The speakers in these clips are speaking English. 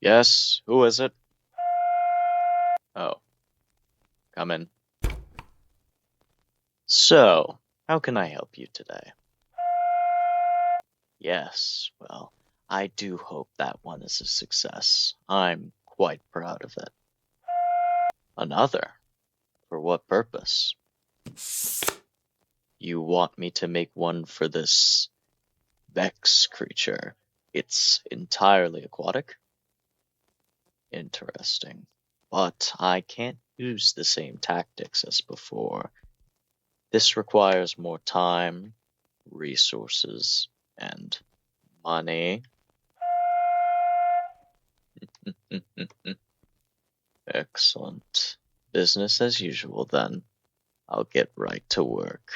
Yes, who is it? Oh, come in. So, how can I help you today? Yes, well, I do hope that one is a success. I'm quite proud of it. Another? For what purpose? You want me to make one for this VEX creature? It's entirely aquatic? Interesting. But I can't use the same tactics as before. This requires more time, resources, and money. Excellent. Business as usual then. I'll get right to work.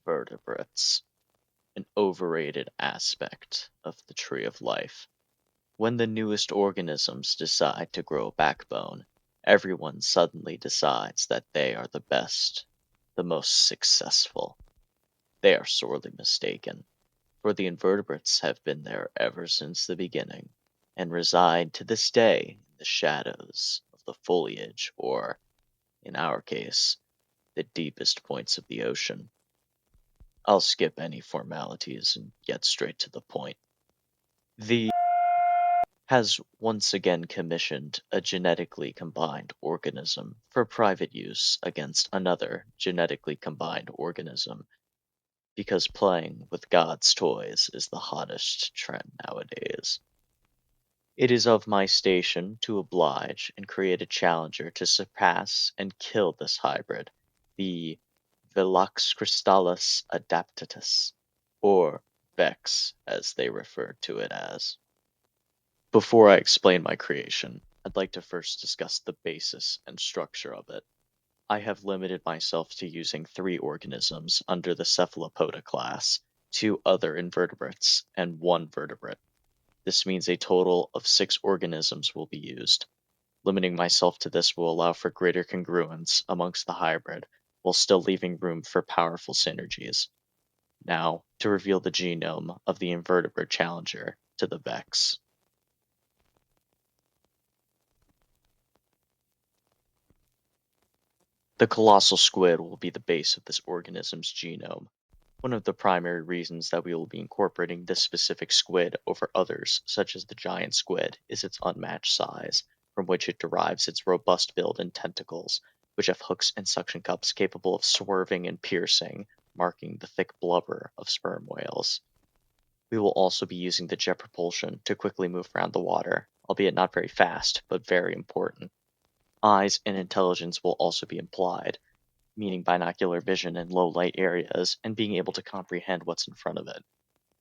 Vertebrates, an overrated aspect of the tree of life. When the newest organisms decide to grow a backbone, everyone suddenly decides that they are the best, the most successful. They are sorely mistaken, for the invertebrates have been there ever since the beginning, and reside to this day in the shadows of the foliage, or, in our case, the deepest points of the ocean. I'll skip any formalities and get straight to the point. The has once again commissioned a genetically combined organism for private use against another genetically combined organism, because playing with God's toys is the hottest trend nowadays. It is of my station to oblige and create a challenger to surpass and kill this hybrid, the Velox crystallis adaptatus, or VEX as they refer to it as. Before I explain my creation, I'd like to first discuss the basis and structure of it. I have limited myself to using 3 organisms under the cephalopodic class, 2 other invertebrates, and 1 vertebrate. This means a total of 6 organisms will be used. Limiting myself to this will allow for greater congruence amongst the hybrid, while still leaving room for powerful synergies. Now, to reveal the genome of the Invertebrate Challenger to the VEX. The colossal squid will be the base of this organism's genome. One of the primary reasons that we will be incorporating this specific squid over others, such as the giant squid, is its unmatched size, from which it derives its robust build and tentacles, which have hooks and suction cups capable of swerving and piercing, marking the thick blubber of sperm whales. We will also be using the jet propulsion to quickly move around the water, albeit not very fast, but very important. Eyes and intelligence will also be implied, meaning binocular vision in low light areas and being able to comprehend what's in front of it.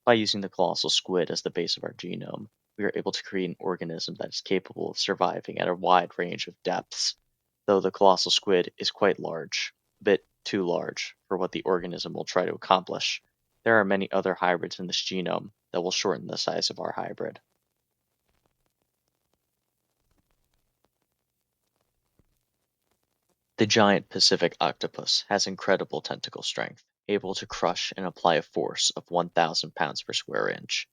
By using the colossal squid as the base of our genome, we are able to create an organism that is capable of surviving at a wide range of depths. Though the colossal squid is quite large, a bit too large for what the organism will try to accomplish, there are many other hybrids in this genome that will shorten the size of our hybrid. The giant Pacific octopus has incredible tentacle strength, able to crush and apply a force of 1,000 pounds per square inch.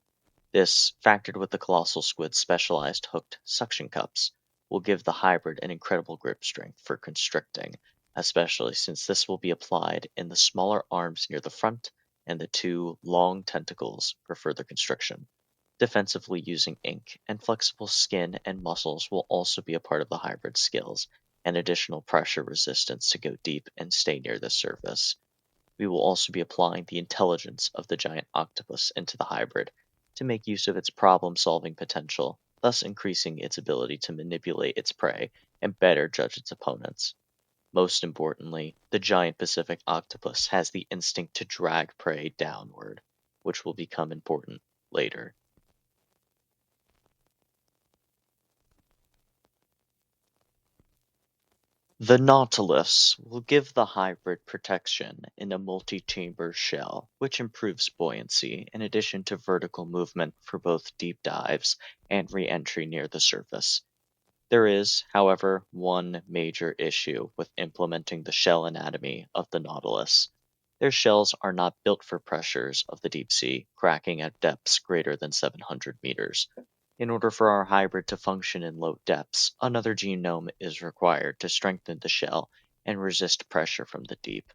This, factored with the colossal squid's specialized hooked suction cups, will give the hybrid an incredible grip strength for constricting, especially since this will be applied in the smaller arms near the front and the 2 long tentacles for further constriction. Defensively using ink and flexible skin and muscles will also be a part of the hybrid skills, and additional pressure resistance to go deep and stay near the surface. We will also be applying the intelligence of the giant octopus into the hybrid to make use of its problem-solving potential, thus increasing its ability to manipulate its prey and better judge its opponents. Most importantly, the giant Pacific octopus has the instinct to drag prey downward, which will become important later. The Nautilus will give the hybrid protection in a multi-chamber shell, which improves buoyancy in addition to vertical movement for both deep dives and re-entry near the surface. There is, however, one major issue with implementing the shell anatomy of the nautilus. Their shells are not built for pressures of the deep sea, cracking at depths greater than 700 meters. In order for our hybrid to function in low depths, another genome is required to strengthen the shell and resist pressure from the deep.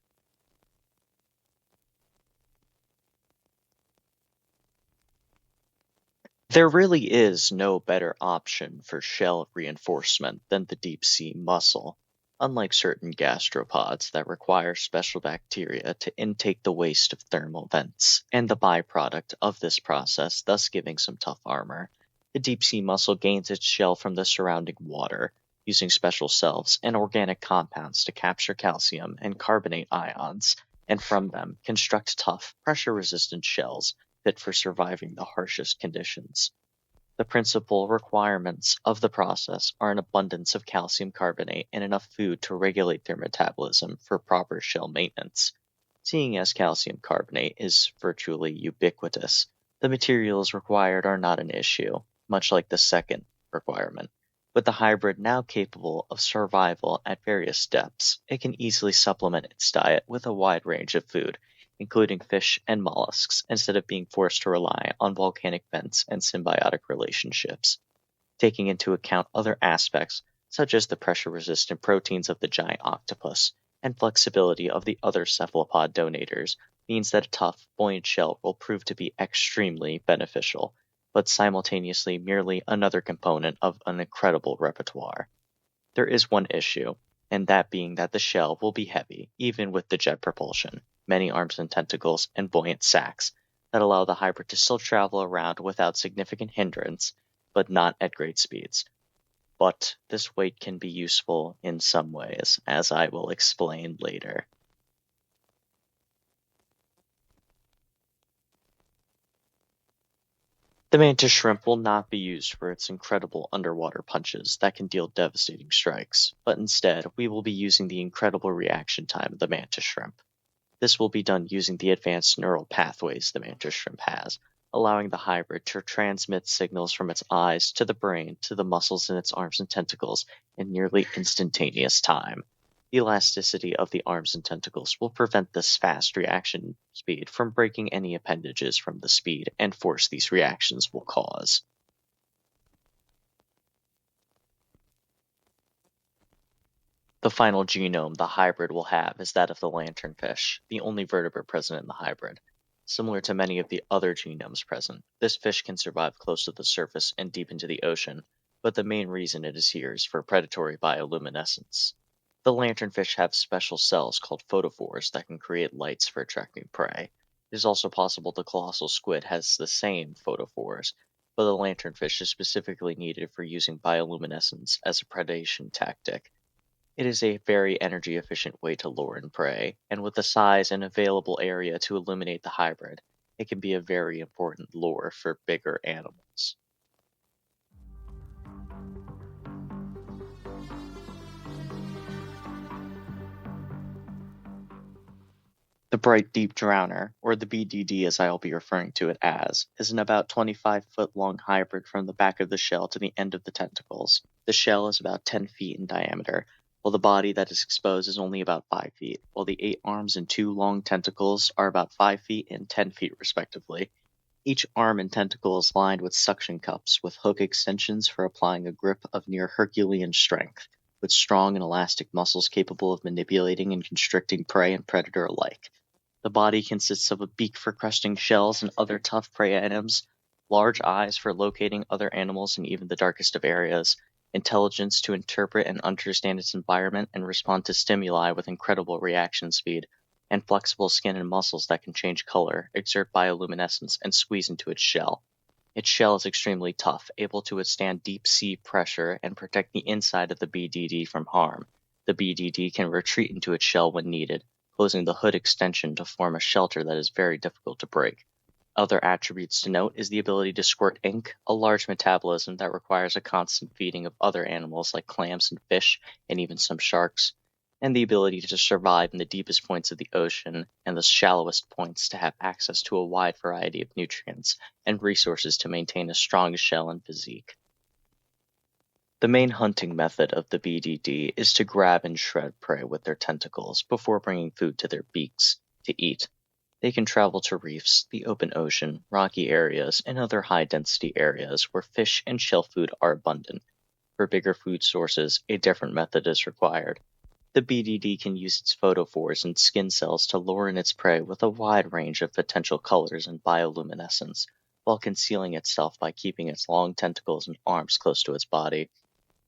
There really is no better option for shell reinforcement than the deep sea mussel. Unlike certain gastropods that require special bacteria to intake the waste of thermal vents, and the byproduct of this process, thus giving some tough armor, the deep sea mussel gains its shell from the surrounding water, using special cells and organic compounds to capture calcium and carbonate ions, and from them construct tough, pressure resistant shells fit for surviving the harshest conditions. The principal requirements of the process are an abundance of calcium carbonate and enough food to regulate their metabolism for proper shell maintenance. Seeing as calcium carbonate is virtually ubiquitous, the materials required are not an issue, much like the second requirement. With the hybrid now capable of survival at various depths, it can easily supplement its diet with a wide range of food, including fish and mollusks, instead of being forced to rely on volcanic vents and symbiotic relationships. Taking into account other aspects, such as the pressure-resistant proteins of the giant octopus and flexibility of the other cephalopod donators, means that a tough, buoyant shell will prove to be extremely beneficial, but simultaneously merely another component of an incredible repertoire. There is one issue, and that being that the shell will be heavy, even with the jet propulsion, many arms and tentacles, and buoyant sacs that allow the hybrid to still travel around without significant hindrance, but not at great speeds. But this weight can be useful in some ways, as I will explain later. The mantis shrimp will not be used for its incredible underwater punches that can deal devastating strikes, but instead we will be using the incredible reaction time of the mantis shrimp. This will be done using the advanced neural pathways the mantis shrimp has, allowing the hybrid to transmit signals from its eyes to the brain to the muscles in its arms and tentacles in nearly instantaneous time. The elasticity of the arms and tentacles will prevent this fast reaction speed from breaking any appendages from the speed and force these reactions will cause. The final genome the hybrid will have is that of the lanternfish, the only vertebrate present in the hybrid. Similar to many of the other genomes present, this fish can survive close to the surface and deep into the ocean, but the main reason it is here is for predatory bioluminescence. The lanternfish have special cells called photophores that can create lights for attracting prey. It is also possible the colossal squid has the same photophores, but the lanternfish is specifically needed for using bioluminescence as a predation tactic. It is a very energy efficient way to lure in prey, and with the size and available area to illuminate the hybrid, it can be a very important lure for bigger animals. The bright deep drowner, or the BDD as I'll be referring to it as, is an about 25-foot long hybrid from the back of the shell to the end of the tentacles. The shell is about 10 feet in diameter, while the body that is exposed is only about 5 feet, while the 8 arms and 2 long tentacles are about 5 feet and 10 feet respectively. Each arm and tentacle is lined with suction cups with hook extensions for applying a grip of near Herculean strength, with strong and elastic muscles capable of manipulating and constricting prey and predator alike. The body consists of a beak for crushing shells and other tough prey items, large eyes for locating other animals in even the darkest of areas, intelligence to interpret and understand its environment and respond to stimuli with incredible reaction speed, and flexible skin and muscles that can change color, exert bioluminescence, and squeeze into its shell. Its shell is extremely tough, able to withstand deep sea pressure and protect the inside of the BDD from harm. The BDD can retreat into its shell when needed, closing the hood extension to form a shelter that is very difficult to break. Other attributes to note is the ability to squirt ink, a large metabolism that requires a constant feeding of other animals like clams and fish, and even some sharks, and the ability to survive in the deepest points of the ocean and the shallowest points to have access to a wide variety of nutrients, and resources to maintain a strong shell and physique. The main hunting method of the BDD is to grab and shred prey with their tentacles before bringing food to their beaks to eat. They can travel to reefs, the open ocean, rocky areas, and other high-density areas where fish and shell food are abundant. For bigger food sources, a different method is required. The BDD can use its photophores and skin cells to lure in its prey with a wide range of potential colors and bioluminescence, while concealing itself by keeping its long tentacles and arms close to its body.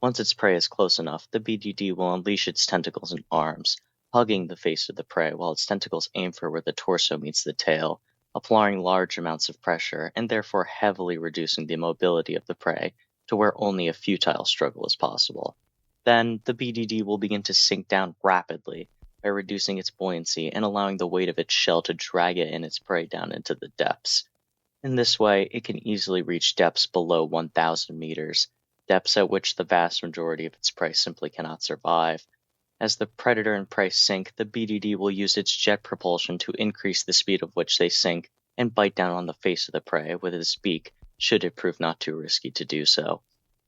Once its prey is close enough, the BDD will unleash its tentacles and arms, hugging the face of the prey while its tentacles aim for where the torso meets the tail, applying large amounts of pressure and therefore heavily reducing the mobility of the prey to where only a futile struggle is possible. Then, the BDD will begin to sink down rapidly by reducing its buoyancy and allowing the weight of its shell to drag it and its prey down into the depths. In this way, it can easily reach depths below 1,000 meters, depths at which the vast majority of its prey simply cannot survive. As the predator and prey sink, the BDD will use its jet propulsion to increase the speed of which they sink and bite down on the face of the prey with its beak, should it prove not too risky to do so.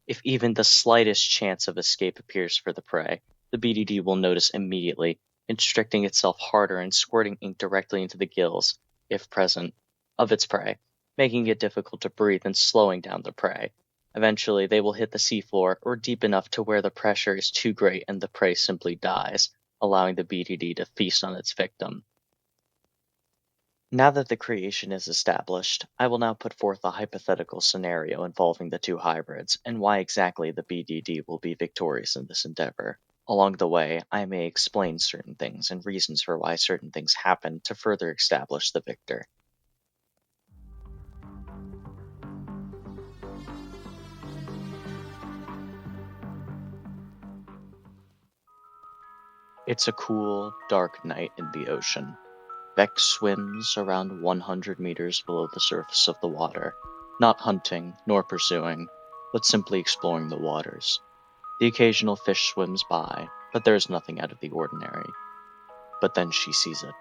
If even the slightest chance of escape appears for the prey, the BDD will notice immediately, constricting itself harder and squirting ink directly into the gills, if present, of its prey, making it difficult to breathe and slowing down the prey. Eventually, they will hit the seafloor or deep enough to where the pressure is too great and the prey simply dies, allowing the BDD to feast on its victim. Now that the creation is established, I will now put forth a hypothetical scenario involving the two hybrids and why exactly the BDD will be victorious in this endeavor. Along the way, I may explain certain things and reasons for why certain things happen to further establish the victor. It's a cool, dark night in the ocean. VEX swims around 100 meters below the surface of the water, not hunting nor pursuing, but simply exploring the waters. The occasional fish swims by, but there is nothing out of the ordinary. But then she sees it.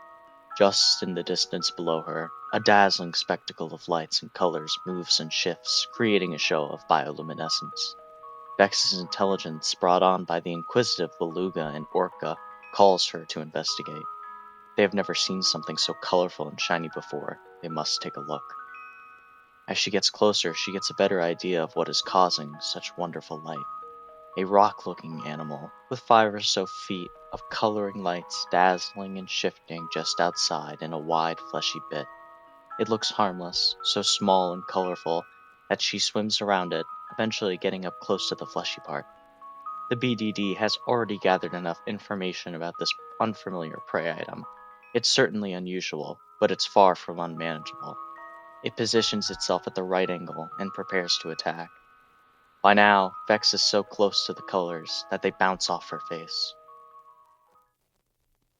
Just in the distance below her, a dazzling spectacle of lights and colors moves and shifts, creating a show of bioluminescence. Vex's intelligence, brought on by the inquisitive beluga and orca, calls her to investigate. They have never seen something so colorful and shiny before. They must take a look. As she gets closer, she gets a better idea of what is causing such wonderful light. A rock-looking animal, with 5 or so feet of coloring lights dazzling and shifting just outside in a wide fleshy bit. It looks harmless, so small and colorful that she swims around it, eventually getting up close to the fleshy part. The BDD has already gathered enough information about this unfamiliar prey item. It's certainly unusual, but it's far from unmanageable. It positions itself at the right angle and prepares to attack. By now, Vex is so close to the colors that they bounce off her face.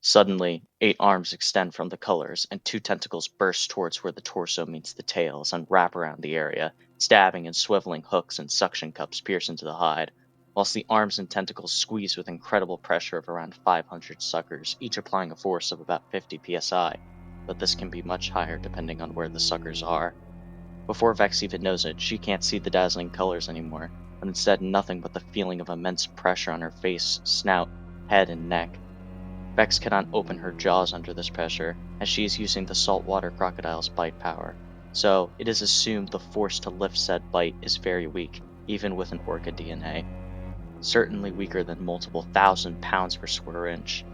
Suddenly, 8 arms extend from the colors, and 2 tentacles burst towards where the torso meets the tails and wrap around the area, stabbing and swiveling hooks and suction cups pierce into the hide, whilst the arms and tentacles squeeze with incredible pressure of around 500 suckers, each applying a force of about 50 psi, but this can be much higher depending on where the suckers are. Before Vex even knows it, she can't see the dazzling colors anymore, but instead nothing but the feeling of immense pressure on her face, snout, head, and neck. Vex cannot open her jaws under this pressure, as she is using the saltwater crocodile's bite power, so it is assumed the force to lift said bite is very weak, even with an orca DNA. Certainly weaker than multiple thousand pounds per square inch.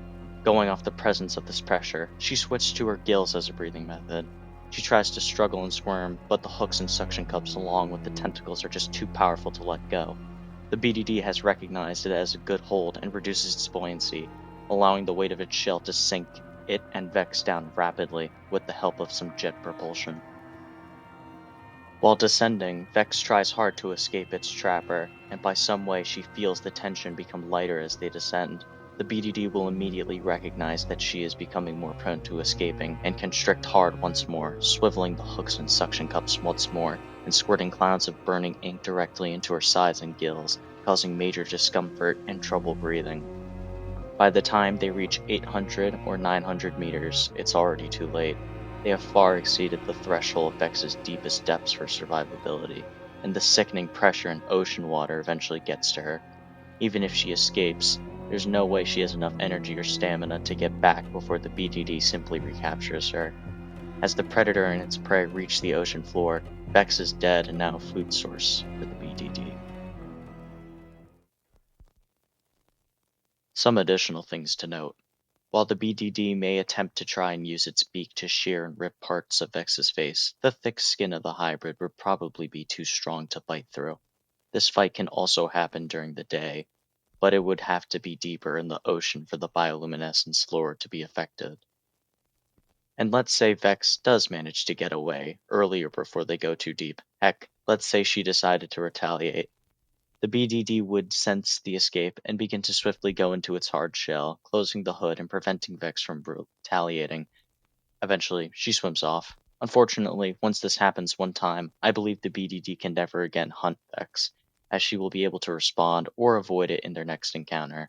Going off the presence of this pressure, she switched to her gills as a breathing method. She tries to struggle and squirm, but the hooks and suction cups along with the tentacles are just too powerful to let go. The BDD has recognized it as a good hold and reduces its buoyancy, allowing the weight of its shell to sink it and Vex down rapidly with the help of some jet propulsion. While descending, Vex tries hard to escape its trapper, and by some way she feels the tension become lighter as they descend. The BDD will immediately recognize that she is becoming more prone to escaping, and constrict hard once more, swiveling the hooks and suction cups once more, and squirting clouds of burning ink directly into her sides and gills, causing major discomfort and trouble breathing. By the time they reach 800 or 900 meters, it's already too late. They have far exceeded the threshold of Vex's deepest depths for survivability. and the sickening pressure in ocean water eventually gets to her. Even if she escapes, there's no way she has enough energy or stamina to get back before the BDD simply recaptures her. As the predator and its prey reach the ocean floor, Vex is dead and now a food source for the BDD. Some additional things to note. While the BDD may attempt to try and use its beak to shear and rip parts of Vex's face, the thick skin of the hybrid would probably be too strong to bite through. This fight can also happen during the day, but it would have to be deeper in the ocean for the bioluminescence lure to be effective. And let's say Vex does manage to get away earlier before they go too deep. Heck, let's say she decided to retaliate. The BDD would sense the escape and begin to swiftly go into its hard shell, closing the hood and preventing Vex from retaliating. Eventually, she swims off. Unfortunately, once this happens one time, I believe the BDD can never again hunt Vex, as she will be able to respond or avoid it in their next encounter.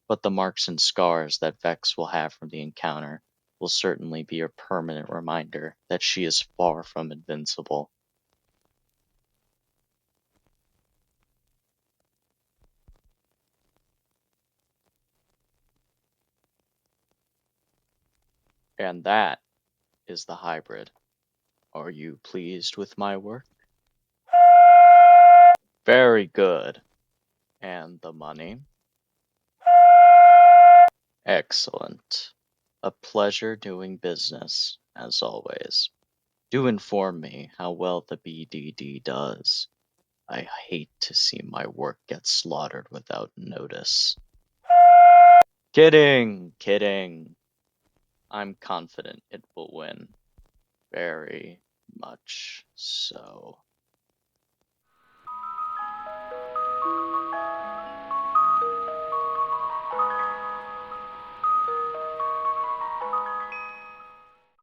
But the marks and scars that Vex will have from the encounter will certainly be a permanent reminder that she is far from invincible. And that is the hybrid. Are you pleased with my work? Very good. And the money? Excellent. A pleasure doing business, as always. Do inform me how well the BDD does. I hate to see my work get slaughtered without notice. Kidding, kidding. I'm confident it will win. Very much so.